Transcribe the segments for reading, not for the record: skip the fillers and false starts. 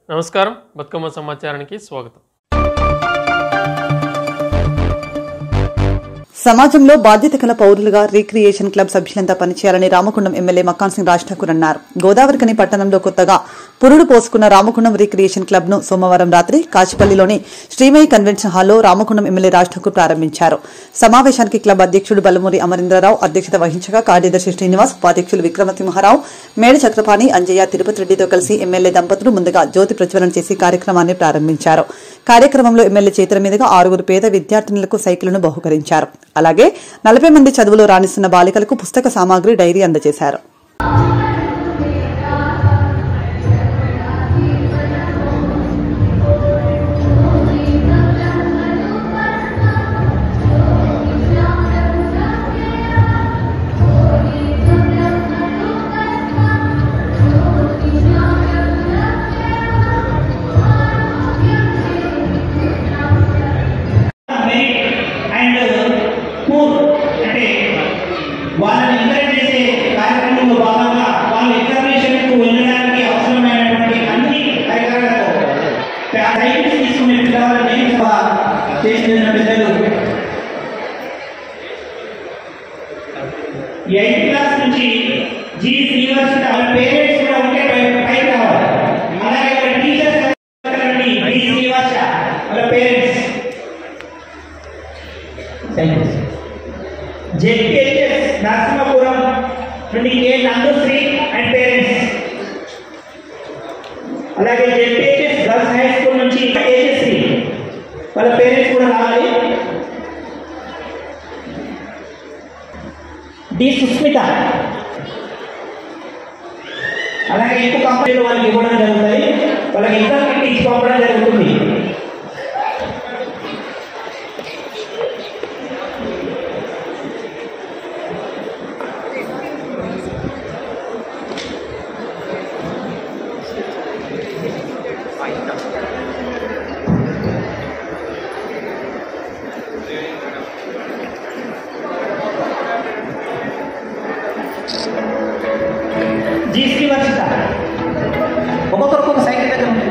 నమస్కారం, బతుకమ్మ సమాచారానికి స్వాగతం. సమాజంలో బాధ్యత గల పౌరులుగా రీక్రియేషన్ క్లబ్ సభ్యులంతా పనిచేయాలని రామగుండం ఎమ్మెల్యే మక్కాన్ సింగ్ రాజ్ ఠాకూర్ అన్నారు. గోదావరికని పట్టణంలో కొత్తగా పురుడు పోసుకున్న రామగుండం రీక్రియేషన్ క్లబ్ ను సోమవారం రాత్రి కాచిపల్లిలోని శ్రీమయి కన్వెన్షన్ హాల్లో రామగుండం ఎమ్మెల్యే రాజ్ ఠాకూర్ ప్రారంభించారు. సమావేశానికి క్లబ్ అధ్యక్షుడు బల్లమూరి అమరీంద్రరావు అధ్యక్షత వహించగా కార్యదర్శి శ్రీనివాస్, ఉపాధ్యక్షులు విక్రమసింహారావు, మేడ చక్రపాణి, అంజయ్య, తిరుపతి రెడ్డితో కలిసి ఎమ్మెల్యే దంపతులు ముందుగా జ్యోతి ప్రజ్వలన చేసి కార్యక్రమాన్ని ప్రారంభించారు. కార్యక్రమంలో ఎమ్మెల్యే చేతుల మీదుగా 6 పేద విద్యార్థినులకు సైకిళ్లను బహుకరించారు. అలాగే 40 మంది చదువులో రాణిస్తున్న బాలికలకు పుస్తక సామాగ్రి, డైరీ అందజేశారు. వాళ్ళని ఎంకరేజ్ చేసే కార్యక్రమంలో భాగంగా వాళ్ళు ఎగ్జామినేషన్కు వెళ్ళడానికి అవసరమైనటువంటి అన్ని కార్యక్రమాలకు సైకిల్స్ తీసుకునే పిల్లవాళ్ళని చేసిన పెద్దలు 8th క్లాస్ నుంచి జీ యూనివర్సిటీ వాళ్ళ పేరెంట్స్ కూడా ఉంటే పైకి రావాలి. అలాగే వాళ్ళ టీచర్స్ జీ యూనివర్సిటీ వాళ్ళ పేరెంట్స్ JPHS నరసింహపురం నుండి కే నందుశ్రీ అండ్ పేరెంట్స్, అలాగే JPHS గర్ల్స్ హై స్కూల్ నుంచి తేజశ్రీ వాళ్ళ పేరెంట్స్ కూడా రావాలి. డి సుస్మిత, అలాగే ఎక్కువ కంపెనీలు వాళ్ళకి ఇవ్వడం జరుగుతుంది. వాళ్ళకి ఎగ్జామ్ కిట్ ఇచ్చి పంపడం జరుగుతుంది. జీసీ వర్షిత ఒక్కొక్కరికి ఒక సైకిల్ దగ్గర ఉంది.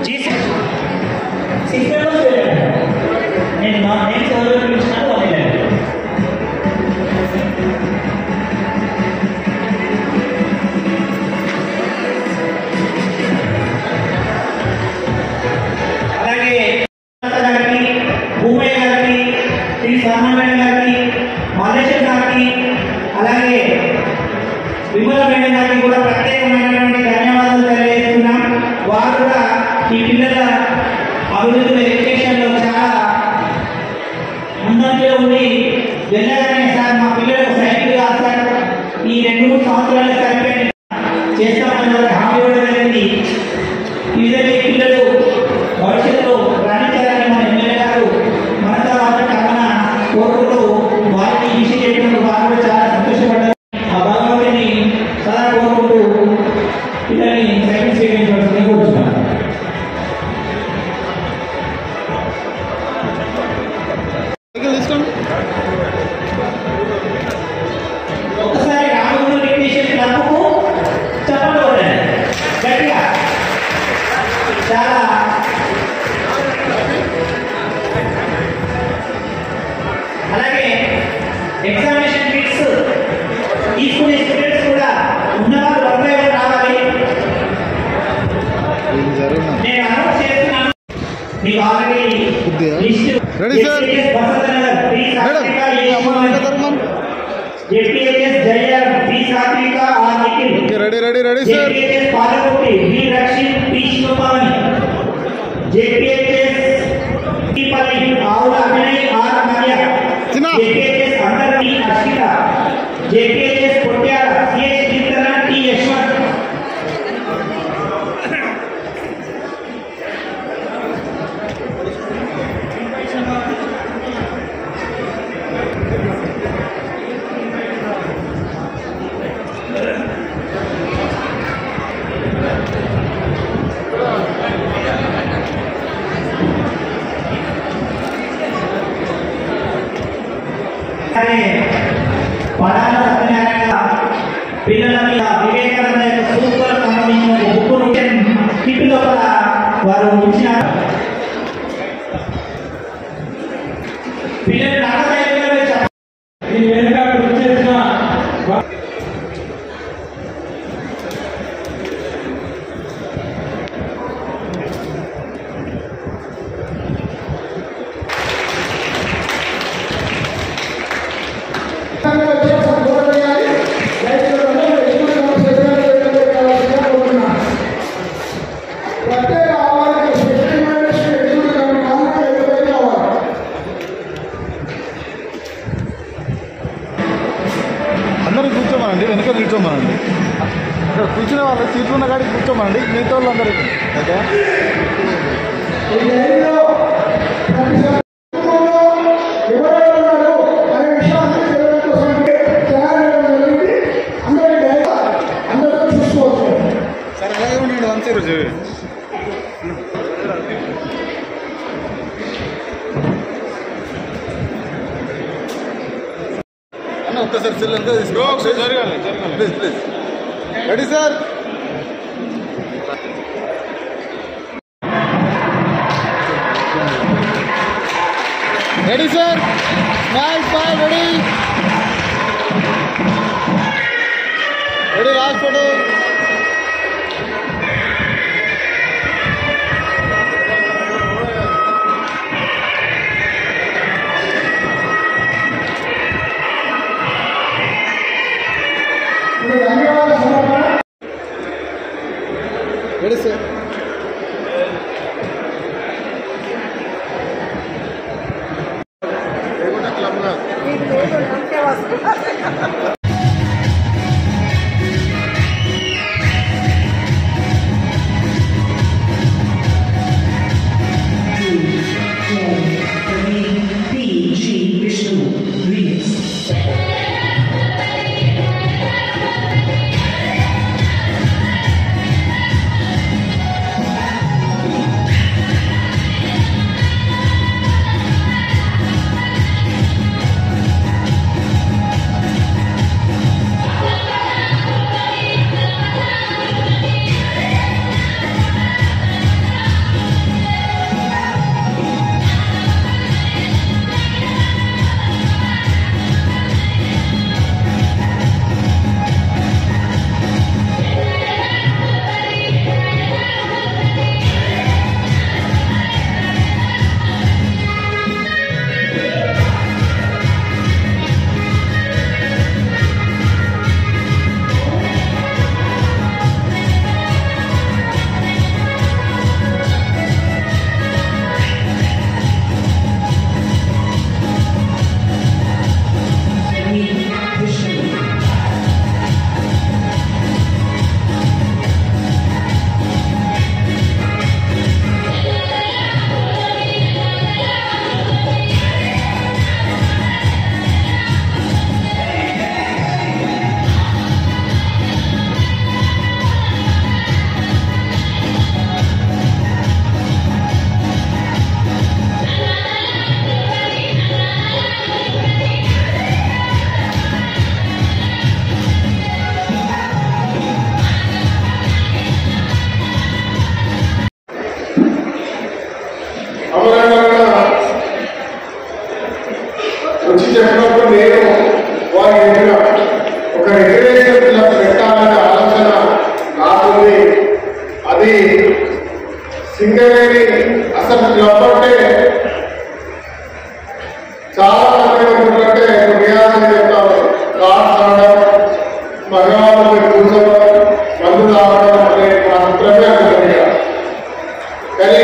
జీసీ 6 మెంబర్స్ నేను ఎవరు పిలిచినాను వాళ్ళు. అలాగే గారికి, భూమయ్య గారికి, శ్రీ సామాన్య గారికి, మల్లేశ్వర్ గారికి, అలాగే విమల మేడం గారికి కూడా ప్రత్యేకమైనటువంటి ధన్యవాదాలు తెలియజేస్తున్నాం. వారు కూడా ఈ పిల్లల అభివృద్ధిలో ఎడ్యుకేషన్లో చాలా ముందంజలో ఉండి వెళ్ళగానే సార్ మా పిల్లలకు సైకిల్ కాదు సార్, ఈ 2-3 సంవత్సరాలు సరిపోయి చేస్తామని హామీ ఇవ్వడం జరిగింది. ఈ విధంగా ఈ పిల్లలు భవిష్యత్తులో రాణించాలని మన ఎమ్మెల్యే గారు మనసా వారి కమన కోరుకుంటూ వారిని ఈ విషయం చెప్పినప్పుడు వారు కూడా చాలా సంతోషపడ్డారు. ఆ భగవంతుని సదా కోరుకుంటూ పిల్లల్ని సైకిల్ సేవించవలసింది కోరుతున్నాను. ఒకసారి రామగుండం రీక్రియేషన్ క్లబ్కు చెప్పండి గట్టిగా. చాలా అలాగే ఎగ్జామినేషన్ కిట్స్ తీసుకునే స్టూడెంట్స్ కూడా ఉన్నవారు వరకు రావాలి. నేను అనౌన్స్ చేస్తున్నాను. మీకు ఆల్రెడీ లిస్ట్ JPHS జయర్ B Satvika R Nikhil, ready sir. JPHS Palakotti B Rakshit P Shivapavani, JPHS Palli Avula Abhinay R Maria, JPHS Andari Arshitha, JPHS Kotyala CH Keerthana T Yashwanth. Padala Satyanarayana పిల్లల వివేకానంద యొక్క సూపర్ సంబంధించిన బుక్ లోపల వారు ఉంచిన పిల్లలు అందరూ కూర్చోమనండి, వెనక నిల్చోమనండి. అక్కడ కూర్చునే వాళ్ళు సీట్లు ఉన్న కాడికి కూర్చోమనండి, మిగతా వాళ్ళు అందరికీ ఓకే. సరే అలాగే ఉండండి అంతే రోజు. ఒక్కసారి సెల్ ఎంత తీసుకో, జరగాలి please please. Ready sir, ready sir, smile smile, ready ready, last photo. Ready sir, క్లబ్గా వచ్చి చెప్పినప్పుడు నేను వారి ఎదురుగా ఒక రిజర్వేషన్ క్లబ్ పెట్టాలనే ఆలోచన నాకుంది. అది సింగరేణి అసలు క్లబ్ అంటే చాలా మంది ఉంటుందంటే రియాజని చెప్తాను, కార్డ్స్ ఆడడం, మగవాళ్ళపై కూర్చోవడం, మందు తాగడం అనే మాత్రమే ఉంటుంది. కానీ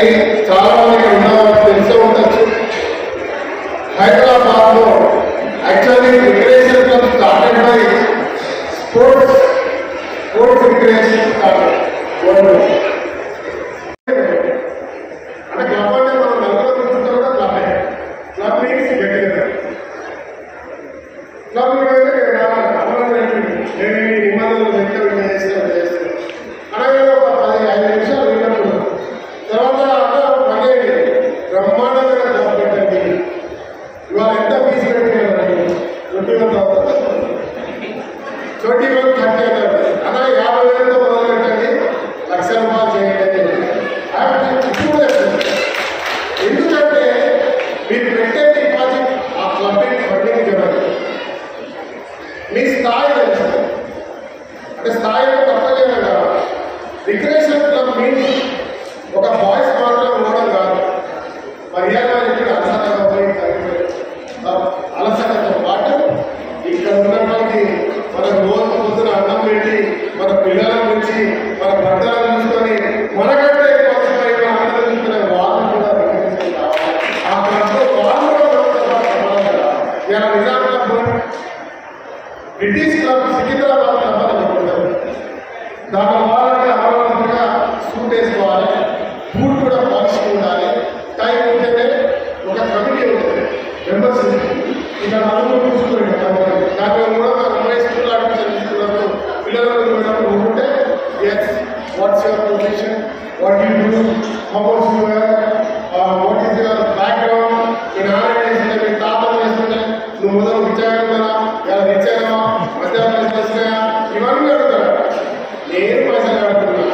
చాలా మందికి ఉన్నవాళ్ళు తెలిసే ఉండొచ్చు. హైదరాబాద్ లో actually recreation club started by sports recreation started world. అంటే క్లబ్ అంటే మనం నలుగురు కూర్చుంటే కూడా క్లబ్ మీన్స్ గెట్ క్లబ్ నిబంధనలు వ్యక్తం చేస్తాను. అలాగే ఒక 5 నిమిషాలు విన్నప్పుడు తర్వాత పనిచేయండి, బ్రహ్మాండంగా క్లబ్ పెట్టండి. ఇవాళ ఎంత ఫీజు పెట్టినారండి? 21,30 అలా 50,000తో మొదలు పెట్టండి, ₹1,00,000 చేయండి. అంటే స్థాయిలో తప్పలేదు కదా. రిక్రియేషన్ క్లబ్ మీన్స్ ఒక బాయ్స్ మాత్రం ఉండడం కాదు. మర్యాద ఇప్పుడు అలసటతో పాటు ఇక్కడ ఉన్నటువంటి మన రోజు పొద్దున అన్నం పెట్టి మన పిల్లల నుంచి మన భర్తలను చూసుకొని మనకంటే అవసరమైన ఆనందం చూసుకునే వాళ్ళు కూడా ఆ క్లబ్లో వాళ్ళు కూడా ఇలా Nizam club British club Secunderabad club అని చెప్పుకుంటారు. దాంట్లో వాళ్ళంటే ఆరోగ్యంగా సూట్ వేసుకోవాలి, బూట్ కూడా పాలిష్ ఉండాలి, టైం ఉంటేనే ఒక కమిటీ ఉంటుంది మెంబర్స్. ఇక్కడ అందరూ చూసుకోండి. దాంట్లో కూడా స్కూల్ అడ్మిషన్ తీసుకున్నప్పుడు పిల్లలు ఉంటే yes what's your profession, what you do, how what's your what is your background, ఈ నాన్న చేస్తుంటే మీ తాతలు చేస్తుంటే నువ్వు మొదలు విచారణ ఇలా రిచ్చానా మధ్యాహ్నం చేస్తున్నాయా ఇవన్నీ అడుగుతాడు. నేను పైసలు కడుతున్నా,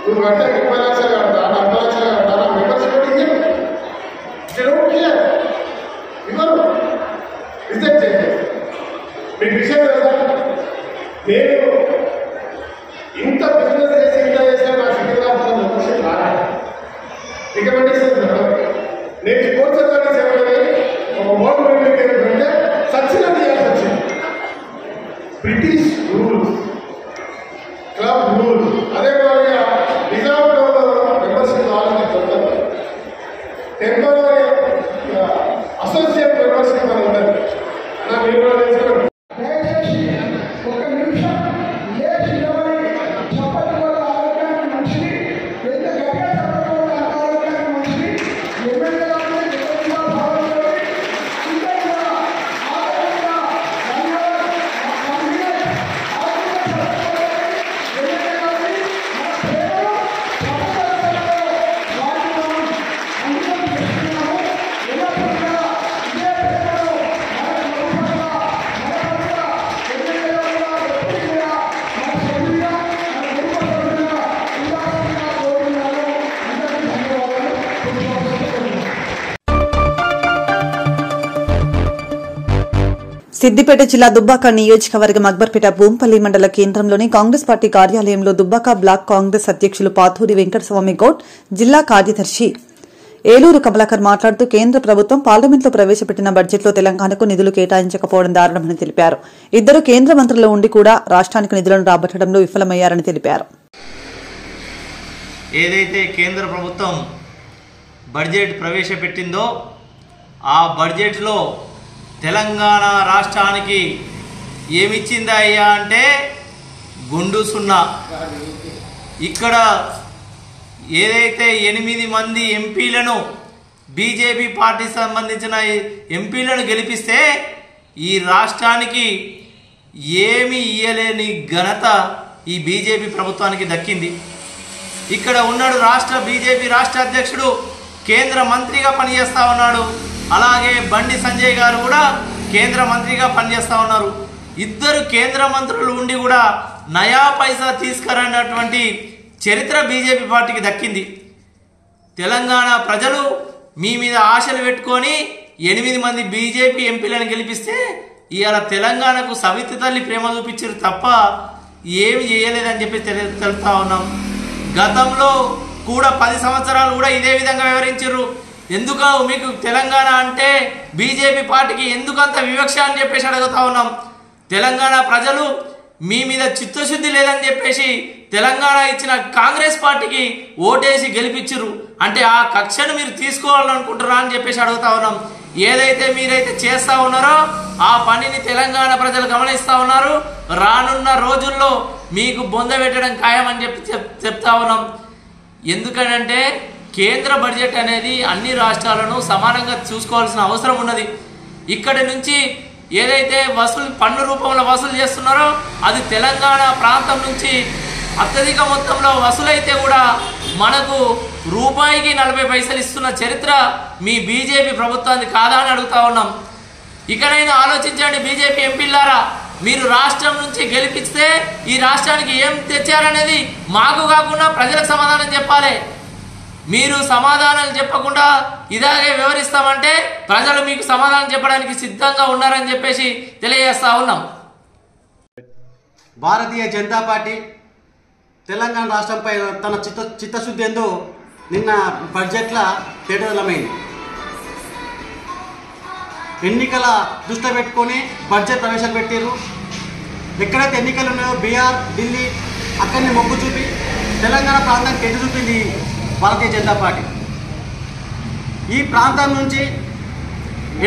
నువ్వు అంటే 30 లక్షలు కడతా, 40 లక్షలు కడతా, నా మెంబర్షిప్ ఇవ్వరు, రిజెక్ట్ చేసేది. మీకు విషయం కదా, నేను ఇంత బిజినెస్ చేసి ఇంత చేసినా నా సికింద్రాబాద్ మెంబర్షిప్ రాలేదు. రికమెండేషన్ నేను స్పోర్ట్స్ అథారిటీ సేవలని ఒక మోటివేట్ ఏంటంటే సచ్చినట్టు చేయాల్సి వచ్చింది. బ్రిటిష్ రూల్స్, క్లబ్ రూల్స్, అదే విధంగా నిజాంలో మెంబర్షిప్ కావాలని చెప్తారు. టెంపరీ అసోసియేట్ మెంబర్షిప్ అని ఉండదు. అలా మీరు కూడా తెలుసుకోండి. సిద్దిపేట జిల్లా దుబ్బాక నియోజకవర్గం అక్బర్పేట భూంపల్లి మండల కేంద్రంలోని కాంగ్రెస్ పార్టీ కార్యాలయంలో దుబ్బాక బ్లాక్ కాంగ్రెస్ అధ్యకులు పాతూరి వెంకటస్వామి గౌడ్, జిల్లా కార్యదర్శి ఏలూరు కమలాకర్ మాట్లాడుతూ కేంద్ర ప్రభుత్వం పార్లమెంట్లో ప్రవేశపెట్టిన బడ్జెట్లో తెలంగాణకు నిధులు కేటాయించకపోవడం దారుణమని తెలిపారు. ఇద్దరు కేంద్ర మంత్రులు ఉండి కూడా రాష్ట్రానికి నిధులను రాబట్టడంలో విఫలమయ్యారని తెలిపారు. ఏదైతే కేంద్ర ప్రభుత్వం బడ్జెట్ ప్రవేశపెట్టిందో ఆ బడ్జెట్లో తెలంగాణ రాష్ట్రానికి ఏమిచ్చిందా అయ్యా అంటే గుండు సున్నా. ఇక్కడ ఏదైతే 8 మంది ఎంపీలను బీజేపీ పార్టీకి సంబంధించిన ఎంపీలను గెలిపిస్తే ఈ రాష్ట్రానికి ఏమి ఇయ్యలేని ఘనత ఈ బీజేపీ ప్రభుత్వానికి దక్కింది. ఇక్కడ ఉన్నాడు బీజేపీ రాష్ట్ర అధ్యక్షుడు, కేంద్ర మంత్రిగా పనిచేస్తా ఉన్నాడు. అలాగే బండి సంజయ్ గారు కూడా కేంద్ర మంత్రిగా పనిచేస్తూ ఉన్నారు. ఇద్దరు కేంద్ర మంత్రులు ఉండి కూడా నయా పైసా తీసుకురానటువంటి చరిత్ర బీజేపీ పార్టీకి దక్కింది. తెలంగాణ ప్రజలు మీ మీద ఆశలు పెట్టుకొని 8 మంది బీజేపీ ఎంపీలను గెలిపిస్తే ఇవాళ తెలంగాణకు సవితి తల్లి ప్రేమ చూపించారు తప్ప ఏమి చేయలేదని చెప్పి తెలుపుతా ఉన్నాం. గతంలో కూడా 10 సంవత్సరాలు కూడా ఇదే విధంగా వివరించారు. ఎందుకు మీకు తెలంగాణ అంటే బీజేపీ పార్టీకి ఎందుకంత వివక్ష అని చెప్పేసి అడుగుతా ఉన్నాం. తెలంగాణ ప్రజలు మీ మీద చిత్తశుద్ధి లేదని చెప్పేసి తెలంగాణ ఇచ్చిన కాంగ్రెస్ పార్టీకి ఓటేసి గెలిపించరు. అంటే ఆ కక్షను మీరు తీసుకోవాలనుకుంటున్నారా అని చెప్పేసి అడుగుతా ఉన్నాం. ఏదైతే మీరైతే చేస్తూ ఉన్నారో ఆ పనిని తెలంగాణ ప్రజలు గమనిస్తూ ఉన్నారు. రానున్న రోజుల్లో మీకు బొంద పెట్టడం ఖాయమని చెప్తా ఉన్నాం. ఎందుకనంటే కేంద్ర బడ్జెట్ అనేది అన్ని రాష్ట్రాలను సమానంగా చూసుకోవాల్సిన అవసరం ఉన్నది. ఇక్కడి నుంచి ఏదైతే పన్ను రూపంలో వసూలు చేస్తున్నారో అది తెలంగాణ ప్రాంతం నుంచి అత్యధిక మొత్తంలో వసూలైతే కూడా మనకు రూపాయికి 40 పైసలు ఇస్తున్న చరిత్ర మీ బీజేపీ ప్రభుత్వాన్ని కాదా అని అడుగుతా ఉన్నాం. ఇకనైనా ఆలోచించండి బీజేపీ ఎంపీలారా, మీరు రాష్ట్రం నుంచి గెలిపిస్తే ఈ రాష్ట్రానికి ఏం తెచ్చారనేది మాకు కాకుండా ప్రజలకు సమాధానం చెప్పాలి. మీరు సమాధానాలు చెప్పకుండా ఇలాగే వివరిస్తామంటే ప్రజలు మీకు సమాధానం చెప్పడానికి సిద్ధంగా ఉన్నారని చెప్పేసి తెలియజేస్తా ఉన్నాం. భారతీయ జనతా పార్టీ తెలంగాణ రాష్ట్రంపై తన చిత్తశుద్ధి ఎందు నిన్న బడ్జెట్ల తేటతెల్లమైంది. ఎన్నికల దృష్టిలో పెట్టుకొని బడ్జెట్ ప్రవేశాలు పెట్టారు. ఎక్కడైతే ఎన్నికలు ఉన్నాయో బీహార్, ఢిల్లీ అక్కడిని మొగ్గు చూపి తెలంగాణ ప్రాంతానికి ఎటు చూపింది భారతీయ జనతా పార్టీ. ఈ ప్రాంతం నుంచి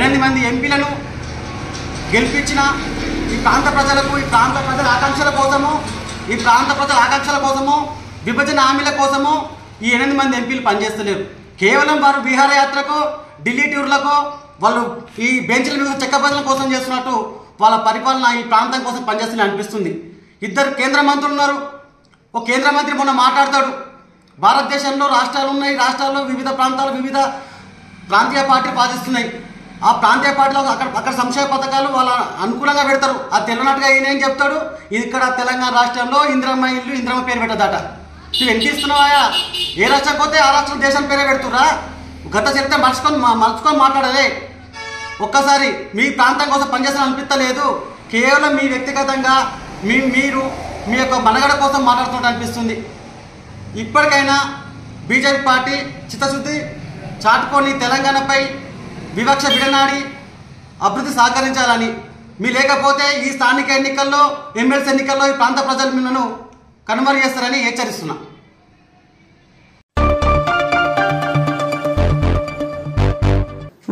8 మంది ఎంపీలను గెలిపించిన ఈ ప్రాంత ప్రజలకు, ఈ ప్రాంత ప్రజల ఆకాంక్షల కోసము, విభజన హామీల కోసము ఈ 8 మంది ఎంపీలు పనిచేస్తలేరు. కేవలం వారు బీహార్ యాత్రకు, ఢిల్లీ టూర్లకు, వాళ్ళు ఈ బెంచ్ల మీద చెక్కబదల కోసం చేస్తున్నట్టు వాళ్ళ పరిపాలన ఈ ప్రాంతం కోసం పనిచేస్తుందని అనిపిస్తుంది. 2 కేంద్ర మంత్రులు ఉన్నారు. ఒక కేంద్ర మంత్రి మొన్న మాట్లాడతాడు, భారతదేశంలో రాష్ట్రాలు ఉన్నాయి, రాష్ట్రాల్లో వివిధ ప్రాంతాలు వివిధ ప్రాంతీయ పార్టీలు పాటిస్తున్నాయి. ఆ ప్రాంతీయ పార్టీలో అక్కడ సంక్షేమ పథకాలు వాళ్ళ అనుకూలంగా పెడతారు. అది తెలియనట్టుగా ఈయన ఏం చెప్తాడు, ఇక్కడ తెలంగాణ రాష్ట్రంలో ఇందిరమ్మ ఇల్లు, ఇందిరమ్మ పేరు పెట్టదట. నువ్వు ఎంత ఇస్తున్నావా? ఏ రాష్ట్రం పోతే ఆ రాష్ట్రం దేశం పేరే పెడుతురా? గత చరిత్ర మర్చుకొని మాట్లాడలే. ఒక్కసారి మీ ప్రాంతం కోసం పనిచేస్తాను అనిపించలేదు. కేవలం మీ వ్యక్తిగతంగా మీరు మీ యొక్క మనగడ కోసం మాట్లాడుతున్నట్టు అనిపిస్తుంది. ఇప్పటికైనా బీజేపీ పార్టీ చిత్తశుద్ధి చాటుకొని తెలంగాణపై వివక్ష విడనాడి అభివృద్ధి సహకరించాలని, మీ లేకపోతే ఈ స్థానిక ఎన్నికల్లో, ఎమ్మెల్సీ ఎన్నికల్లో ఈ ప్రాంత ప్రజలు మిమ్మల్ని కనుమరు చేస్తారని హెచ్చరిస్తున్నా.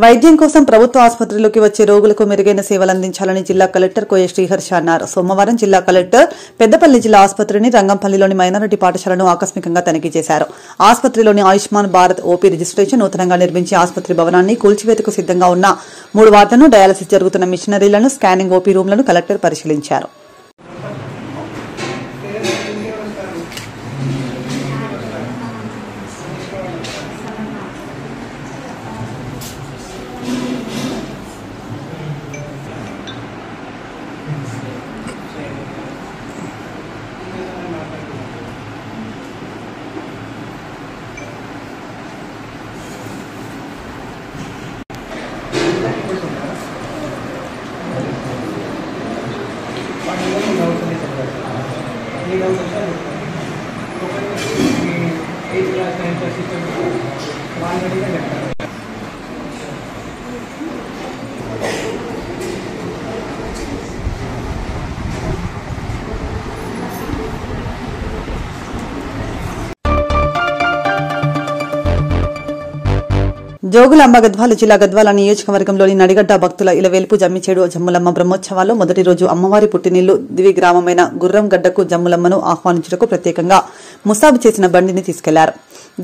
వైద్యం కోసం ప్రభుత్వ ఆసుపత్రిలోకి వచ్చే రోగులకు మెరుగైన సేవలు అందించాలని జిల్లా కలెక్టర్ కోయ శ్రీహర్ష అన్నారు. సోమవారం జిల్లా కలెక్టర్ పెద్దపల్లి జిల్లా ఆసుపత్రిని, రంగంపల్లిలోని మైనారిటీ పాఠశాలను ఆకస్మికంగా తనిఖీ చేశారు. ఆసుపత్రిలోని ఆయుష్మాన్ భారత్ ఓపీ రిజిస్ట్రేషన్, నూతనంగా నిర్మించే ఆసుపత్రి భవనాన్ని, కూల్చివేతకు సిద్దంగా ఉన్న 3 వార్డులను, డయాలసిస్ జరుగుతున్న మిషనరీలను, స్కానింగ్ ఓపీ రూమ్లను కలెక్టర్ పరిశీలించారు. జోగులాంబ గద్వాల జిల్లా గద్వాల నియోజకవర్గంలోని నడిగడ్డ భక్తుల ఇలవేల్పు జమ్మిచేడు జమ్ములమ్మ బ్రహ్మోత్సవాల్లో మొదటి రోజు అమ్మవారి పుట్టినిల్లు దివి గ్రామమైన గుర్రంగడ్డకు జమ్ములమ్మను ఆహ్వానించుటకు ప్రత్యేకంగా ముస్తాబు చేసిన బండిని తీసుకెళ్లారు.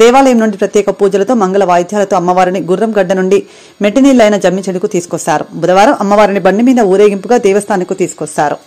దేవాలయం నుండి ప్రత్యేక పూజలతో, మంగళ వాయిద్యాలతో అమ్మవారిని గుర్రంగడ్డ నుండి మెట్టినీళ్లైన జమ్మిచెడుకు తీసుకొస్తారు. బుధవారం అమ్మవారిని బండి మీద ఊరేగింపుగా దేవస్థానానికి తీసుకొస్తారు.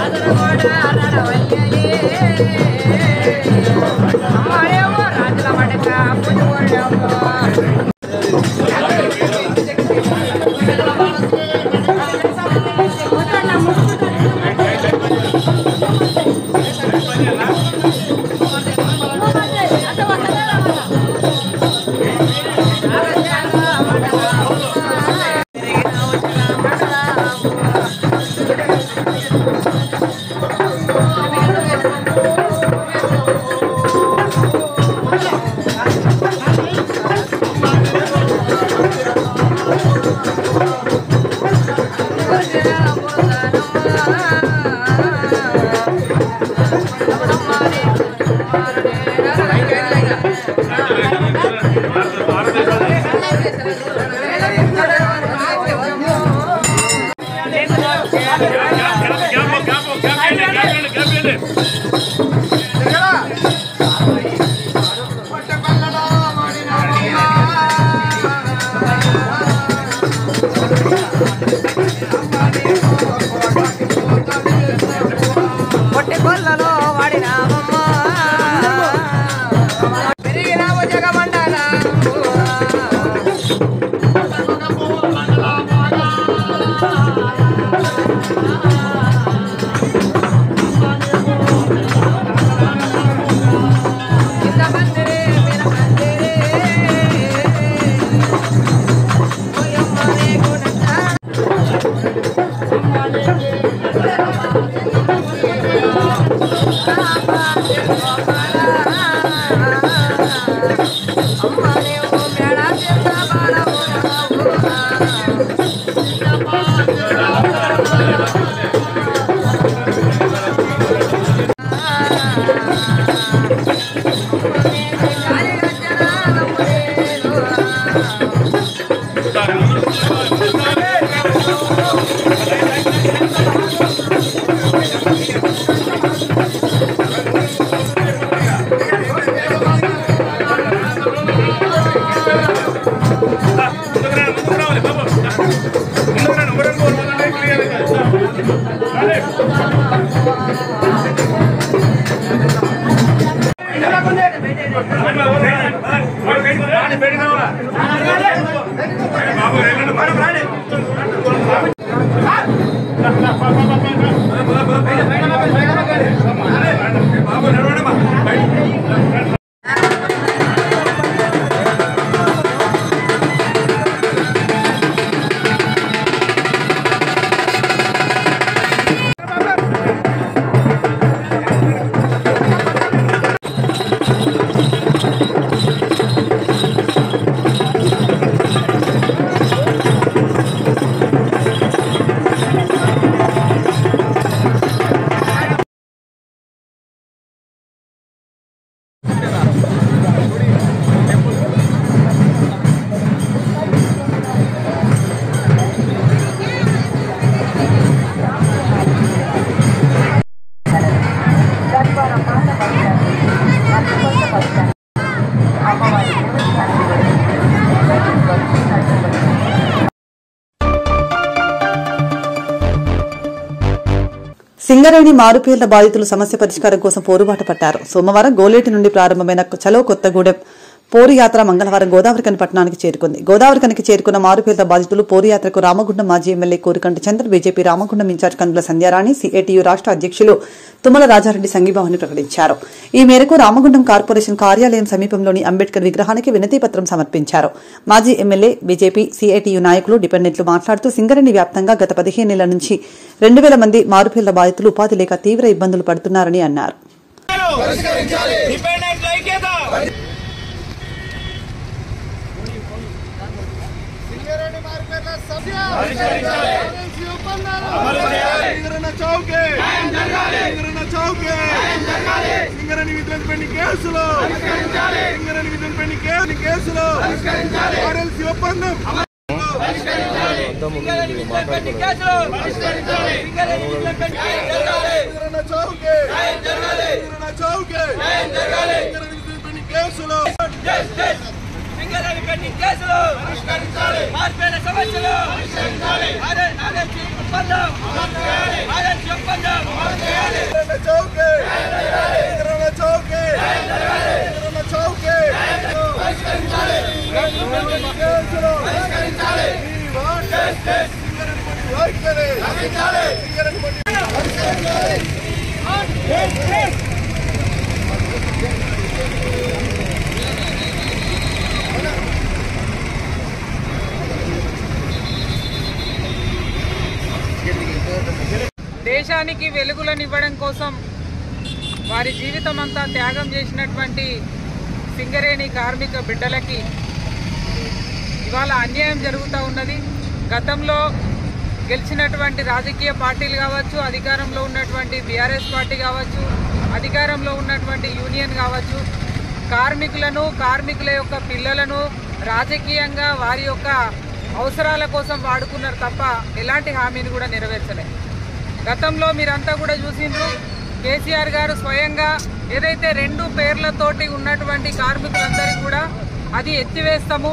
Ada సింగరేణి మారుపేర్ల బాధితులు సమస్య పరిష్కారం కోసం పోరుబాట పట్టారు. సోమవారం గోలేటి నుండి ప్రారంభమైన చలో కొత్తగూడెం పోరు యాత్ర మంగళవారం గోదావరిఖని పట్టణానికి చేరుకుంది. గోదావరిఖనికి చేరుకున్న మారుపేర్ల బాధితులు పోరు యాత్రకు రామగుండం మాజీ ఎమ్మెల్యే కోరికంటి చంద్ర, బీజేపీ రామగుండం ఇన్ఛార్జ్ కందుల సంధ్యారాణి, సిఐటియు రాష్ట్ర అధ్యక్షులు తుమ్మల రాజారెడ్డి సంఘీభావాన్ని ప్రకటించారు. ఈ మేరకు రామగుండం కార్పొరేషన్ కార్యాలయం సమీపంలోని అంబేద్కర్ విగ్రహానికి వినతి పత్రం సమర్పించారు. మాజీ ఎమ్మెల్యే, బీజేపీ, సిఐటియు నాయకులు, డిపెండెంట్లు మాట్లాడుతూ సింగరేణి వ్యాప్తంగా గత 15 నెలల నుంచి 2000 మంది మారుపేర్ల బాధితులు ఉపాధి లేక తీవ్ర ఇబ్బందులు పడుతున్నారని అన్నారు. దేశానికి వెలుగులనివ్వడం కోసం వారి జీవితం అంతా త్యాగం చేసినటువంటి సింగరేణి కార్మిక బిడ్డలకి ఇవాళ అన్యాయం జరుగుతూ ఉన్నది. గతంలో గెలిచినటువంటి రాజకీయ పార్టీలు కావచ్చు, అధికారంలో ఉన్నటువంటి బీఆర్ఎస్ పార్టీ కావచ్చు, అధికారంలో ఉన్నటువంటి యూనియన్ కావచ్చు, కార్మికుల యొక్క పిల్లలను రాజకీయంగా వారి యొక్క అవసరాల కోసం వాడుకున్నారు తప్ప ఎలాంటి హామీని కూడా నెరవేర్చలేదు. గతంలో మీరంతా కూడా చూసిండ్రు, కేసీఆర్ గారు స్వయంగా ఏదైతే 2 పేర్లతోటి ఉన్నటువంటి కార్మికులందరికీ కూడా అది ఎత్తివేస్తాము,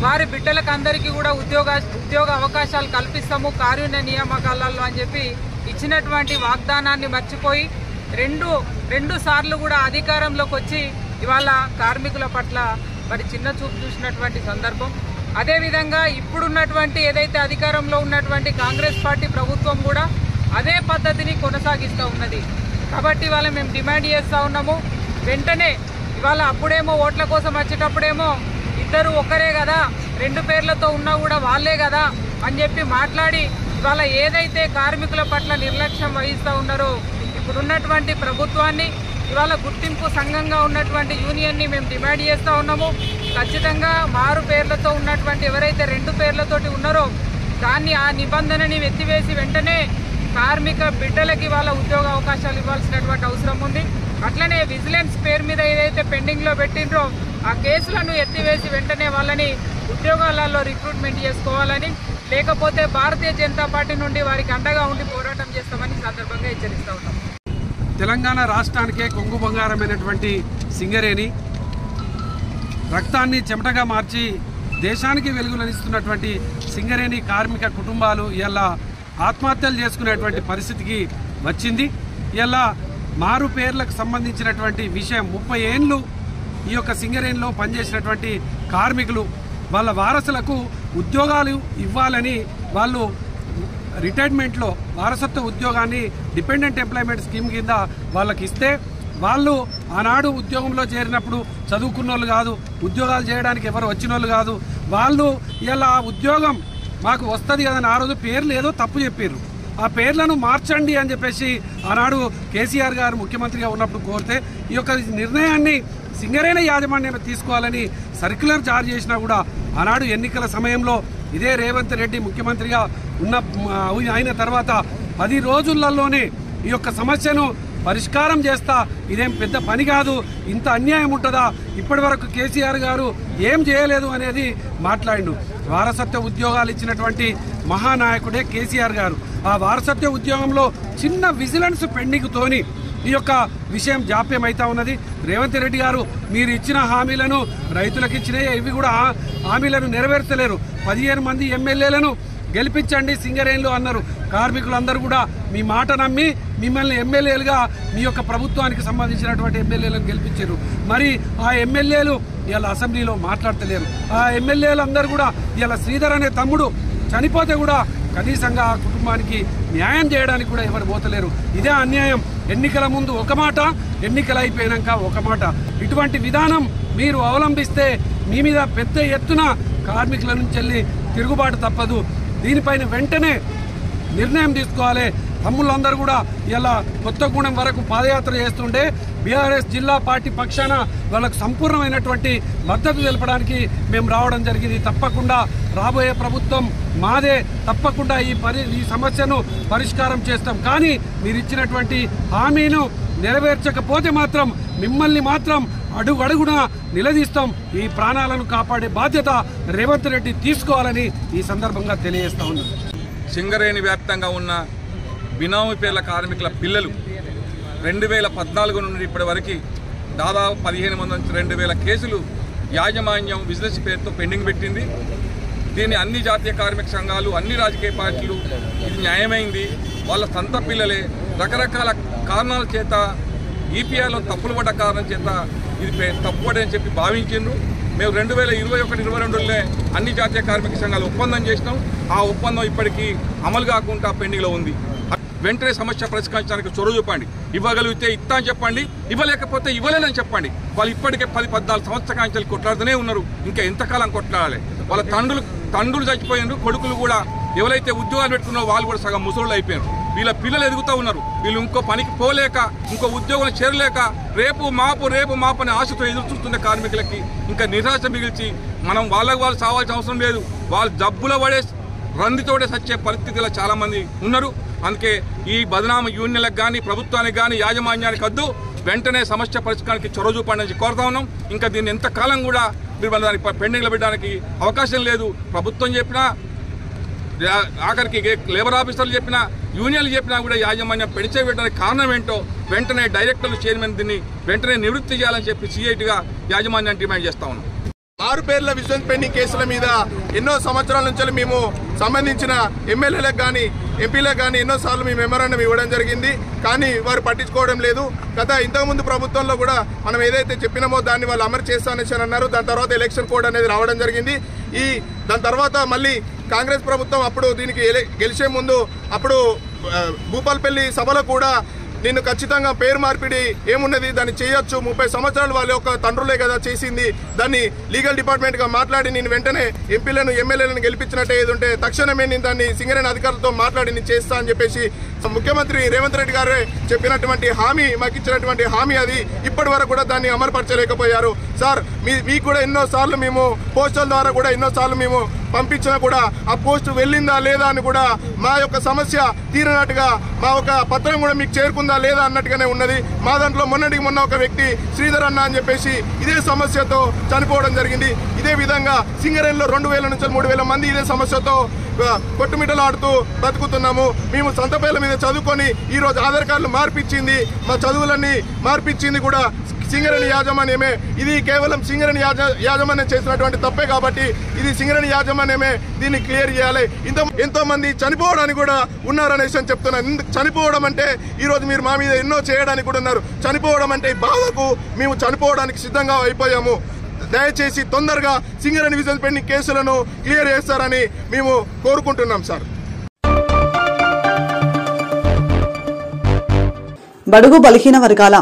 వారి బిడ్డలకు అందరికీ కూడా ఉద్యోగ అవకాశాలు కల్పిస్తాము కారుణ్య నియామకాలలో అని చెప్పి ఇచ్చినటువంటి వాగ్దానాన్ని మర్చిపోయి రెండు సార్లు కూడా అధికారంలోకి వచ్చి ఇవాళ కార్మికుల పట్ల మరి చిన్న చూపు చూసినటువంటి సందర్భం. అదేవిధంగా ఇప్పుడున్నటువంటి ఏదైతే అధికారంలో ఉన్నటువంటి కాంగ్రెస్ పార్టీ ప్రభుత్వం కూడా అదే పద్ధతిని కొనసాగిస్తూ ఉన్నది. కాబట్టి ఇవాళ మేము డిమాండ్ చేస్తూ ఉన్నాము, వెంటనే ఇవాళ అప్పుడేమో ఓట్ల కోసం వచ్చేటప్పుడేమో ఇద్దరు ఒక్కరే కదా, 2 పేర్లతో ఉన్నా కూడా వాళ్ళే కదా అని చెప్పి మాట్లాడి ఇవాళ ఏదైతే కార్మికుల పట్ల నిర్లక్ష్యం వహిస్తూ ఉన్నారో ఇప్పుడున్నటువంటి ప్రభుత్వాన్ని ఇవాళ గుర్తింపు సంఘంగా ఉన్నటువంటి యూనియన్ని మేము డిమాండ్ చేస్తూ ఉన్నాము. ఖచ్చితంగా మారు పేర్లతో ఉన్నటువంటి ఎవరైతే 2 పేర్లతోటి ఉన్నారో దాన్ని ఆ నిబంధనని ఎత్తివేసి వెంటనే కార్మిక బిడ్డలకి వాళ్ళ ఉద్యోగ అవకాశాలు ఇవ్వాల్సినటువంటి అవసరం ఉంది. అట్లనే విజిలెన్స్ పేరు మీద ఏదైతే పెండింగ్లో పెట్టిండ్రో ఆ కేసులను ఎత్తివేసి వెంటనే వాళ్ళని ఉద్యోగాలలో రిక్రూట్మెంట్ చేసుకోవాలని, లేకపోతే భారతీయ జనతా పార్టీ నుండి వారికి అండగా ఉండి పోరాటం చేస్తామని సందర్భంగా హెచ్చరిస్తూ ఉన్నాం. తెలంగాణ రాష్ట్రానికే కొంగు బంగారమైనటువంటి సింగరేణి రక్తాన్ని చెమటగా మార్చి దేశానికి వెలుగులనిస్తున్నటువంటి సింగరేణి కార్మిక కుటుంబాలు ఇలా ఆత్మహత్యలు చేసుకునేటువంటి పరిస్థితికి వచ్చింది. ఇలా మారు పేర్లకు సంబంధించినటువంటి విషయం 30 ఏళ్ళు ఈ యొక్క సింగరేణిలో పనిచేసినటువంటి కార్మికులు వాళ్ళ వారసులకు ఉద్యోగాలు ఇవ్వాలని వాళ్ళు రిటైర్మెంట్లో వారసత్వ ఉద్యోగాన్ని డిపెండెంట్ ఎంప్లాయ్మెంట్ స్కీమ్ కింద వాళ్ళకి ఇస్తే వాళ్ళు ఆనాడు ఉద్యోగంలో చేరినప్పుడు చదువుకున్న వాళ్ళు కాదు, ఉద్యోగాలు చేయడానికి ఎవరు వచ్చిన వాళ్ళు కాదు. వాళ్ళు ఇలా ఉద్యోగం మాకు వస్తుంది కదని ఆ రోజు పేర్లు ఏదో తప్పు చెప్పారు. ఆ పేర్లను మార్చండి అని చెప్పేసి ఆనాడు కేసీఆర్ గారు ముఖ్యమంత్రిగా ఉన్నప్పుడు కోరితే ఈ యొక్క నిర్ణయాన్ని సింగరేణి యాజమాన్యం తీసుకోవాలని సర్క్యులర్ జారీ చేసినా కూడా ఆనాడు ఎన్నికల సమయంలో ఇదే రేవంత్ రెడ్డి ముఖ్యమంత్రిగా అయిన తర్వాత 10 రోజులలోనే ఈ యొక్క సమస్యను పరిష్కారం చేస్తా, ఇదేం పెద్ద పని కాదు, ఇంత అన్యాయం ఉంటుందా, ఇప్పటి వరకు కేసీఆర్ గారు ఏం చేయలేదు అనేది మాట్లాడిండు. వారసత్వ ఉద్యోగాలు ఇచ్చినటువంటి మహానాయకుడే కేసీఆర్ గారు. ఆ వారసత్వ ఉద్యోగంలో చిన్న విజిలెన్స్ పెండింగ్తోని ఈ యొక్క విషయం జాప్యం అవుతా ఉన్నది. రేవంత్ రెడ్డి గారు మీరు ఇచ్చిన హామీలను రైతులకు ఇచ్చినాయి, ఇవి కూడా హామీలను నెరవేర్చలేరు. 15 మంది ఎమ్మెల్యేలను గెలిపించండి సింగరేణిలో అన్నారు. కార్మికులందరూ కూడా మీ మాట నమ్మి మిమ్మల్ని ఎమ్మెల్యేలుగా మీ యొక్క ప్రభుత్వానికి సంబంధించినటువంటి ఎమ్మెల్యేలను గెలిపించారు. మరి ఆ ఎమ్మెల్యేలు ఇలా అసెంబ్లీలో మాట్లాడతలేరు. ఆ ఎమ్మెల్యేలు అందరూ కూడా ఇలా శ్రీధర్ అనే తమ్ముడు చనిపోతే కూడా కనీసంగా ఆ కుటుంబానికి న్యాయం చేయడానికి కూడా ఎవరు పోతలేరు. ఇదే అన్యాయం. ఎన్నికల ముందు ఒక మాట, ఎన్నికలు అయిపోయాక ఒక మాట. ఇటువంటి విధానం మీరు అవలంబిస్తే మీ మీద పెద్ద ఎత్తున కార్మికుల నుంచి వెళ్ళి తిరుగుబాటు తప్పదు. దీనిపైన వెంటనే నిర్ణయం తీసుకోవాలి. తమ్ముళ్ళందరూ కూడా ఇలా కొత్తగూడెం వరకు పాదయాత్ర చేస్తుంటే బీఆర్ఎస్ జిల్లా పార్టీ పక్షాన వాళ్ళకు సంపూర్ణమైనటువంటి మద్దతు తెలపడానికి మేము రావడం జరిగింది. తప్పకుండా రాబోయే ప్రభుత్వం మాదే, తప్పకుండా ఈ సమస్యను పరిష్కారం చేస్తాం. కానీ మీరు ఇచ్చినటువంటి హామీను నెరవేర్చకపోతే మాత్రం మిమ్మల్ని మాత్రం అడుగడుగున నిలదీస్తాం. ఈ ప్రాణాలను కాపాడే బాధ్యత రేవంత్ రెడ్డి తీసుకోవాలని ఈ సందర్భంగా తెలియజేస్తా ఉన్నాం. సింగరేణి వ్యాప్తంగా ఉన్న బినామీ పేర్ల కార్మికుల పిల్లలు 2014 నుండి ఇప్పటి వరకు దాదాపు 1500 నుంచి 2000 కేసులు యాజమాన్యం బిజినెస్ పేరుతో పెండింగ్ పెట్టింది. దీన్ని అన్ని జాతీయ కార్మిక సంఘాలు, అన్ని రాజకీయ పార్టీలు ఇది న్యాయమైంది, వాళ్ళ సొంత పిల్లలే రకరకాల కారణాల చేత ఈపీఐలో తప్పులు పడ్డ కారణం చేత ఇది తప్పుపడని చెప్పి భావించిండ్రు. మేము 2021-22లోనే అన్ని జాతీయ కార్మిక సంఘాలు ఒప్పందం చేసినాం. ఆ ఒప్పందం ఇప్పటికీ అమలు కాకుండా పెండింగ్లో ఉంది. వెంటనే సమస్య పరిష్కరించడానికి చొరవ చూపండి. ఇవ్వగలిగితే ఇస్తా అని చెప్పండి, ఇవ్వలేకపోతే ఇవ్వలేదని చెప్పండి. వాళ్ళు ఇప్పటికే 10-14 సంవత్సరాల నుంచి కొట్లాడుతూనే ఉన్నారు. ఇంకా ఎంతకాలం కొట్లాడాలి? వాళ్ళ తండ్రులు చచ్చిపోయినారు, కొడుకులు కూడా ఎవరైతే ఉద్యోగాలు పెట్టుకున్నారో వాళ్ళు కూడా సగం ముసలోళ్ళు అయిపోయారు. వీళ్ళ పిల్లలు ఎదుగుతూ ఉన్నారు. వీళ్ళు ఇంకో పనికి పోలేక, ఇంకో ఉద్యోగం చేరలేక రేపు మాపు అనే ఆశతో ఎదురు చూస్తున్న కార్మికులకి ఇంకా నిరాశ మిగిల్చి మనం వాళ్ళు సావాల్సిన అవసరం లేదు. వాళ్ళు జబ్బుల పడే రందితోటే సచ్చే పరిస్థితిలో చాలామంది ఉన్నారు. అందుకే ఈ బదనామ యూనియన్లకు కానీ ప్రభుత్వానికి కానీ యాజమాన్యానికి వద్దు, వెంటనే సమస్య పరిష్కారానికి చొరవ చూపడానికి కోరుతా ఉన్నాం. ఇంకా దీన్ని ఎంతకాలం కూడా మీరు దానికి పెండింగ్లో పెట్టడానికి అవకాశం లేదు. ప్రభుత్వం చెప్పినా, ఆఖరికి లేబర్ ఆఫీసర్లు చెప్పినా, యూనియన్లు చెప్పినా కూడా యాజమాన్యం పెంచేయడానికి కారణం ఏంటో వెంటనే డైరెక్టర్లు, చైర్మన్ దీన్ని వెంటనే నివృత్తి చేయాలని చెప్పి సిఐటిగా యాజమాన్యాన్ని డిమాండ్ చేస్తా ఉన్నాం. 6 పేర్ల విజిలెన్స్ పెండింగ్ కేసుల మీద ఎన్నో సంవత్సరాల నుంచి మేము సంబంధించిన ఎమ్మెల్యేలకు కానీ ఎంపీలకు కానీ ఎన్నోసార్లు మేము మెమరాండం ఇవ్వడం జరిగింది. కానీ వారు పట్టించుకోవడం లేదు. ఇంతకుముందు ప్రభుత్వంలో కూడా మనం ఏదైతే చెప్పినామో దాన్ని వాళ్ళు అమలు చేస్తానని అన్నారు. దాని తర్వాత ఎలక్షన్ కోడ్ అనేది రావడం జరిగింది. దాని తర్వాత మళ్ళీ కాంగ్రెస్ ప్రభుత్వం అప్పుడు దీనికి గెలిచే ముందు అప్పుడు భూపాల్పల్లి సభలో కూడా నిన్ను ఖచ్చితంగా పేరు మార్పిడి ఏమున్నది, దాన్ని చేయొచ్చు, 30 సంవత్సరాలు వాళ్ళ యొక్క తండ్రులే కదా చేసింది, దాన్ని లీగల్ డిపార్ట్మెంట్గా మాట్లాడి నేను వెంటనే ఎంపీలను ఎమ్మెల్యేలను గెలిపించినట్టే ఏది ఉంటే తక్షణమే నేను దాన్ని సింగరేణి అధికారులతో మాట్లాడి నేను చేస్తా అని చెప్పేసి ముఖ్యమంత్రి రేవంత్ రెడ్డి గారే చెప్పినటువంటి హామీ, మాకు ఇచ్చినటువంటి హామీ అది ఇప్పటి వరకు కూడా దాన్ని అమలుపరచలేకపోయారు. సార్ మీకు కూడా ఎన్నోసార్లు మేము పోస్టల్ ద్వారా కూడా ఎన్నోసార్లు మేము పంపించినా కూడా ఆ పోస్టు వెళ్ళిందా లేదా అని కూడా మా యొక్క సమస్య తీరినట్టుగా మా ఒక పత్రం కూడా మీకు చేరుకుందా లేదా అన్నట్టుగానే ఉన్నది. మా దాంట్లో మొన్న ఒక వ్యక్తి శ్రీధర్ అన్న అని చెప్పేసి ఇదే సమస్యతో చనిపోవడం జరిగింది. ఇదే విధంగా సింగరేణిలో 2000 నుంచి 3000 మంది ఇదే సమస్యతో కొట్టుమిట్టలాడుతూ బతుకుతున్నాము. మేము సంతపేల మీద చదువుకొని ఈరోజు ఆధార్ కార్డులు మార్పిచ్చింది, మా చదువులన్నీ మార్పిచ్చింది కూడా సింగరేణి యాజమాన్యమే. ఇది కేవలం సింగరేణి యాజమాన్యం చేసినటువంటి తప్పే కాబట్టి ఇది సింగరేణి యాజమాన్యమే దీన్ని క్లియర్ చేయాలి. ఎంతో మంది చనిపోవడానికి కూడా ఉన్నారనేసి అని చెప్తున్నాను. చనిపోవడం అంటే ఈరోజు మీరు మా మీద ఎన్నో చేయడానికి కూడా ఉన్నారు. చనిపోవడం అంటే ఈ బాధకు మేము చనిపోవడానికి సిద్ధంగా అయిపోయాము. దయచేసి తొందరగా సింగరేణి విజిలెన్స్ పెండింగ్ కేసులను క్లియర్ చేస్తారని మేము కోరుకుంటున్నాం సార్. బడుగు బలహీన వర్గాల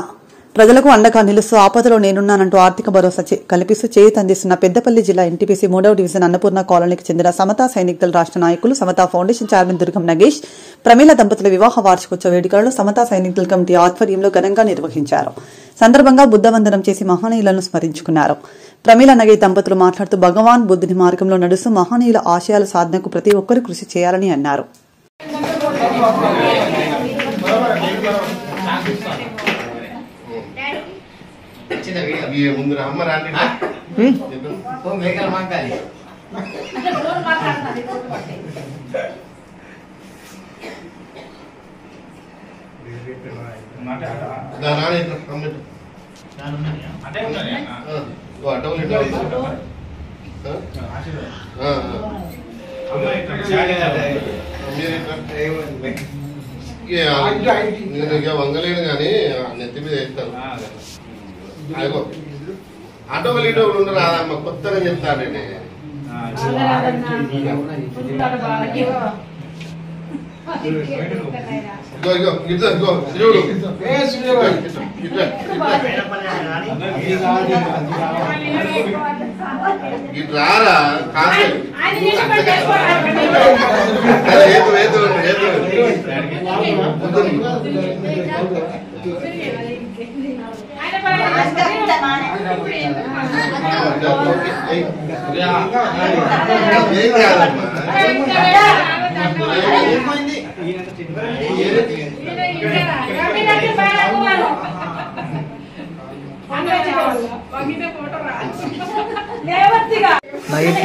ప్రజలకు అండగా నిలుస్తూ ఆపదలో నేనున్నానంటూ ఆర్థిక భరోసా కల్పిస్తూ చేయూతందిస్తున్న పెద్దపల్లి జిల్లా ఎన్టీపీసీ 3వ డివిజన్ అన్నపూర్ణ కాలనీకి చెందిన సమతా సైనిక్ దళ రాష్ట్ర నాయకులు, సమతా ఫౌండేషన్ చైర్మన్ దుర్గం నగేష్, ప్రమీల దంపతుల వివాహ వార్షికోత్సవ వేడుకలను సమతా సైనిక్ దళ కమిటీ ఆధ్వర్యంలో ఘనంగా నిర్వహించారు. సందర్భంగా బుద్ధవందనం చేసి మహనీయులను స్మరించుకున్నారు. ప్రమీల నగేష్ దంపతులు మాట్లాడుతూ భగవాన్ బుద్ధుని మార్గంలో నడుస్తూ మహనీయుల ఆశయాల సాధనకు ప్రతి ఒక్కరూ కృషి చేయాలని అన్నారు. ముందు అమ్మ రాండి వంగలేను కానీ నెత్తి మీద వేస్తాను. ఆటోలు ఇటోలు ఉండరు రాదమ్మ, కొత్తగా చెప్తానండి. చూడు ఇటు రారా కాదు నైట్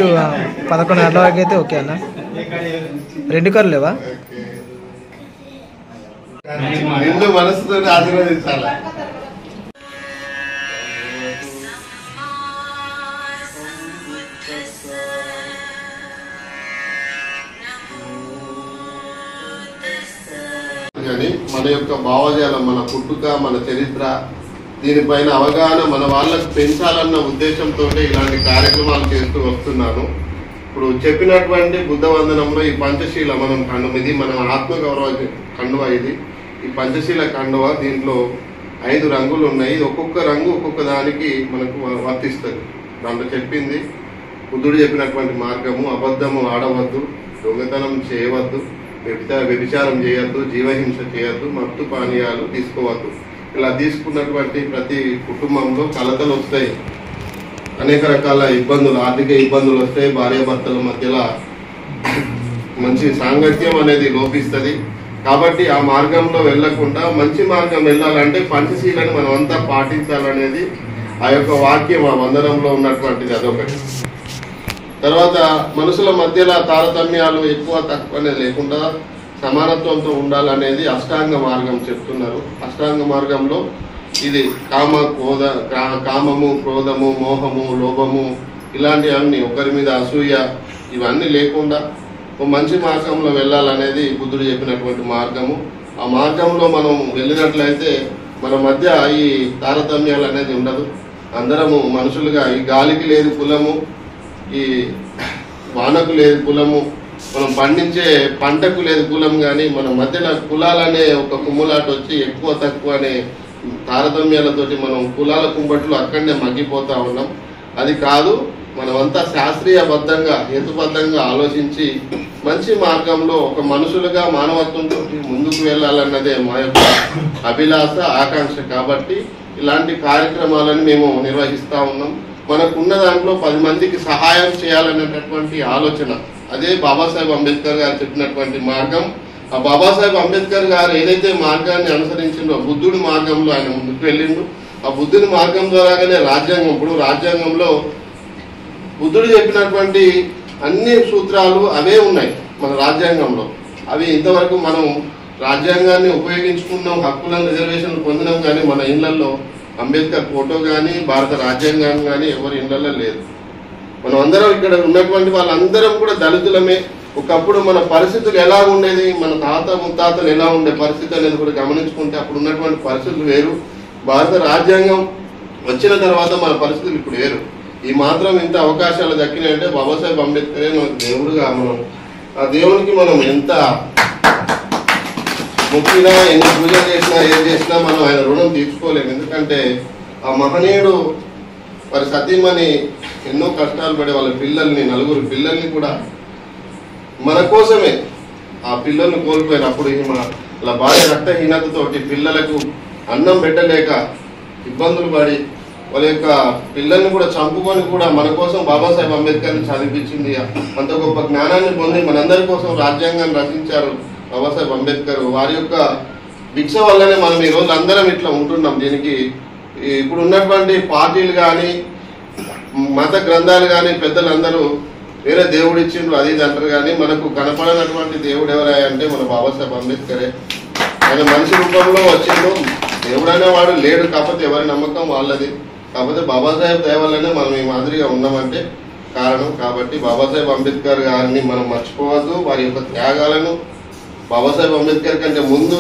11 గంటల వరకు అయితే ఓకే అన్న. 2 కార్లు లేవా? నిండు మనసుతో ఆశీర్వదించాలి. కానీ మన యొక్క భావజాలం, మన పుట్టుక, మన చరిత్ర, దీనిపైన అవగాహన మన వాళ్ళకు పెంచాలన్న ఉద్దేశంతో ఇలాంటి కార్యక్రమాలు చేస్తూ వస్తున్నాను. ఇప్పుడు చెప్పినటువంటి బుద్ధ వందనంలో ఈ పంచశీల మనం ఇది మన ఆత్మగౌరవ కండువ. ఇది ఈ పంచశీల కండువ, దీంట్లో 5 రంగులు ఉన్నాయి. ఒక్కొక్క రంగు ఒక్కొక్క దానికి మనకు వర్తిస్తుంది. దాంట్లో చెప్పింది బుద్ధుడు చెప్పినటువంటి మార్గము: అబద్ధము ఆడవద్దు, దొంగతనం చేయవద్దు, వ్యభిచారం చేయొద్దు, జీవహింస చేయొద్దు, మత్తు పానీయాలు తీసుకోవద్దు. ఇలా తీసుకున్నటువంటి ప్రతి కుటుంబంలో కలతలు వస్తాయి, అనేక రకాల ఇబ్బందులు, ఆర్థిక ఇబ్బందులు వస్తాయి, భార్యాభర్తల మధ్యలో మంచి సాంగత్యం అనేది లోపిస్తుంది. కాబట్టి ఆ మార్గంలో వెళ్లకుండా మంచి మార్గం వెళ్ళాలంటే పంచశీలను మనం అంతా పాటించాలనేది ఆ యొక్క వాక్యం, ఆ వందనంలో ఉన్నటువంటిది. అదొకటి. తర్వాత మనుషుల మధ్యలో తారతమ్యాలు ఎక్కువ తక్కువ అనేది లేకుండా సమానత్వంతో ఉండాలనేది అష్టాంగ మార్గం చెప్తున్నారు. అష్టాంగ మార్గంలో ఇది కామము, క్రోధము, మోహము, లోభము ఇలాంటివన్నీ, ఒకరి మీద అసూయ, ఇవన్నీ లేకుండా ఒక మంచి మార్గంలో వెళ్ళాలనేది బుద్ధుడు చెప్పినటువంటి మార్గము. ఆ మార్గంలో మనం వెళ్ళినట్లయితే మన మధ్య ఈ తారతమ్యాలు అనేది ఉండదు. అందరము మనుషులుగా, ఈ గాలికి లేదు కులము, ఈ వానకు లేదు కులము, మనం పండించే పంటకు లేదు కులం, కానీ మన మధ్యలో కులాలనే ఒక కుమ్ములాట వచ్చి ఎక్కువ తక్కువ అనే తారతమ్యాలతోటి మనం కులాల కుంబట్లు అక్కడనే మగ్గిపోతా ఉన్నాం. అది కాదు, మనమంతా శాస్త్రీయబద్ధంగా, హేతుబద్ధంగా ఆలోచించి మంచి మార్గంలో ఒక మనుషులుగా మానవత్వంతో ముందుకు వెళ్ళాలన్నదే మా యొక్క అభిలాష, ఆకాంక్ష. కాబట్టి ఇలాంటి కార్యక్రమాలను మేము నిర్వహిస్తూ ఉన్నాం. మనకున్న దాంట్లో 10 మందికి సహాయం చేయాలనేటటువంటి ఆలోచన. అదే బాబాసాహెబ్ అంబేద్కర్ గారు చెప్పినటువంటి మార్గం. ఆ బాబాసాహెబ్ అంబేద్కర్ గారు ఏదైతే మార్గాన్ని అనుసరించిండో, బుద్ధుడి మార్గంలో ఆయన ముందుకు వెళ్ళిండు. ఆ బుద్ధుడి మార్గం ద్వారాగానే రాజ్యాంగం, ఇప్పుడు రాజ్యాంగంలో బుద్ధుడు చెప్పినటువంటి అన్ని సూత్రాలు అవే ఉన్నాయి మన రాజ్యాంగంలో. అవి ఇంతవరకు మనం రాజ్యాంగాన్ని ఉపయోగించుకున్నాం, హక్కులను రిజర్వేషన్లు పొందినాం, కానీ మన ఇళ్లలో అంబేద్కర్ ఫోటో కానీ భారత రాజ్యాంగం కానీ ఎవరి ఇళ్లలో లేదు. మనం అందరం ఇక్కడ ఉన్నటువంటి వాళ్ళందరం కూడా దళితులమే. ఒకప్పుడు మన పరిస్థితులు ఎలా ఉండేది, మన తాత ముత్తాతలు ఎలా ఉండే పరిస్థితి అనేది కూడా గమనించుకుంటే అప్పుడు ఉన్నటువంటి పరిస్థితులు వేరు. భారత రాజ్యాంగం వచ్చిన తర్వాత మన పరిస్థితులు ఇప్పుడు వేరు. ఈ మాత్రం ఇంత అవకాశాలు దక్కినాయంటే బాబాసాహెబ్ అంబేద్కరే మనకు దేవుడుగా. మనం ఆ దేవునికి మనం ఎంత మొక్కినా, ఎన్ని పూజలు చేసినా, ఏం చేసినా మనం ఆయన రుణం తీర్చుకోలేము. ఎందుకంటే ఆ మహనీయుడు మరి సతీమణి ఎన్నో కష్టాలు పడి వాళ్ళ పిల్లల్ని, 9 పిల్లల్ని కూడా మన కోసమే, ఆ పిల్లల్ని కోల్పోయినప్పుడు వాళ్ళ భార్య రక్తహీనతతోటి పిల్లలకు అన్నం పెట్టలేక ఇబ్బందులు పడి వాళ్ళ యొక్క పిల్లల్ని కూడా చంపుకొని కూడా మన కోసం బాబాసాహెబ్ అంబేద్కర్ని చదివించింది. అంత గొప్ప జ్ఞానాన్ని పొంది మనందరి కోసం రాజ్యాంగాన్ని రచించారు బాబాసాహెబ్ అంబేద్కర్. వారి యొక్క భిక్ష వల్లనే మనం ఈ రోజు అందరం ఇట్లా ఉంటున్నాం. దీనికి ఇప్పుడు ఉన్నటువంటి పార్టీలు కానీ, మత గ్రంథాలు కానీ పెద్దలందరూ వేరే దేవుడు ఇచ్చిండ్రు అది ఇది అంటారు, కానీ మనకు కనపడనటువంటి దేవుడు ఎవరాయ అంటే మన బాబాసాహెబ్ అంబేద్కరే. ఆయన మనిషి రూపంలో వచ్చిండు. దేవుడు అనేవాడు లేడు, కాకపోతే ఎవరి నమ్మకం వాళ్ళది. కాకపోతే బాబాసాహెబ్ దయ వల్లనే మనం ఈ మాదిరిగా ఉన్నామంటే కారణం. కాబట్టి బాబాసాహెబ్ అంబేద్కర్ గారిని మనం మర్చిపోవద్దు. వారి యొక్క త్యాగాలను, బాబాసాహెబ్ అంబేద్కర్ కంటే ముందు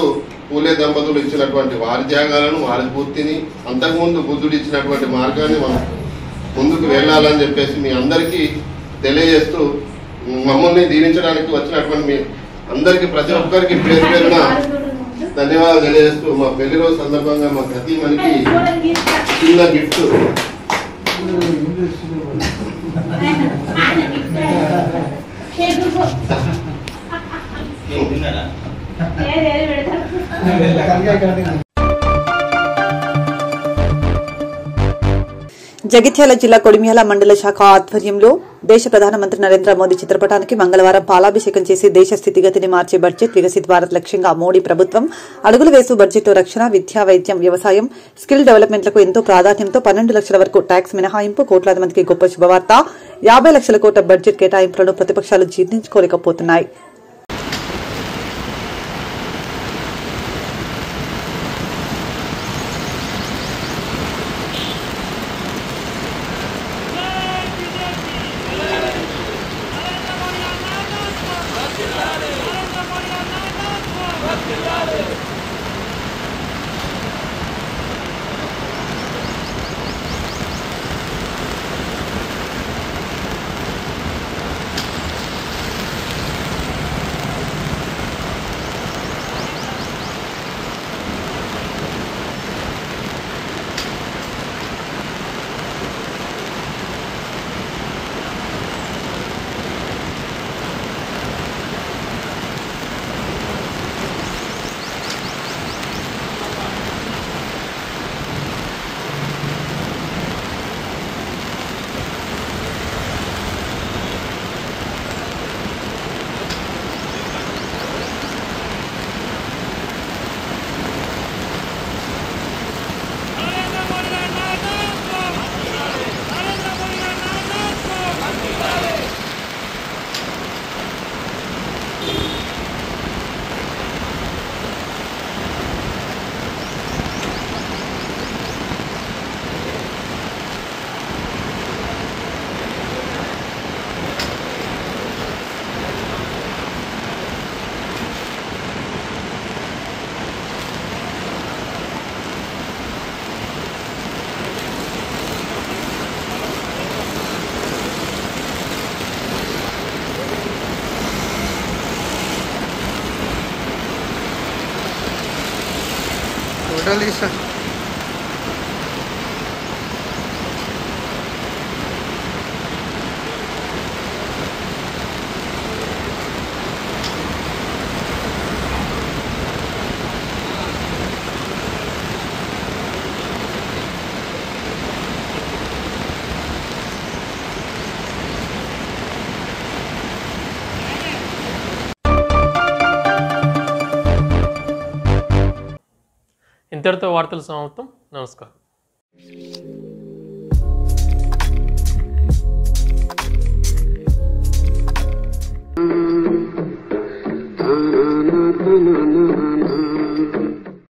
పూలే దంపతులు ఇచ్చినటువంటి వారి త్యాగాలను, వారి పూర్తిని, అంతకుముందు బుద్ధుడు ఇచ్చినటువంటి మార్గాన్ని మనం ముందుకు వెళ్ళాలని చెప్పేసి మీ అందరికీ తెలియజేస్తూ, మమ్మల్ని దీవించడానికి వచ్చినటువంటి మీ అందరికీ ప్రతి ఒక్కరికి పేరు పేరున ధన్యవాదాలు తెలియజేస్తూ, మా పెళ్లి రోజు సందర్భంగా మా సతీమణికి చిన్న గిఫ్ట్ జగిత్యాల జిల్లా కొడిమ్యాల మండల శాఖ ఆధ్వర్యంలో దేశ ప్రధానమంత్రి నరేంద్ర మోదీ చిత్రపటానికి మంగళవారం పాలాభిషేకం చేసి దేశ స్థితిగతిని మార్చే బడ్జెట్ వికసిత్ భారత్ లక్ష్యంగా మోడీ ప్రభుత్వం అడుగులు వేస్తూ బడ్జెట్లో రక్షణ, విద్య, వైద్యం, వ్యవసాయం, స్కిల్ డెవలప్మెంట్లకు ఎంతో ప్రాధాన్యంతో 12 లక్షల వరకు ట్యాక్స్ మినహాయింపు, కోట్లాది మందికి గొప్ప శుభవార్త, 50 లక్షల కోట్ల బడ్జెట్ కేటాయింపులను ప్రతిపక్షాలు జీర్ణించుకోలేకపోతున్నాయి. Lisa. ఇంతటితో వార్తలు సమాప్తం. నమస్కారం.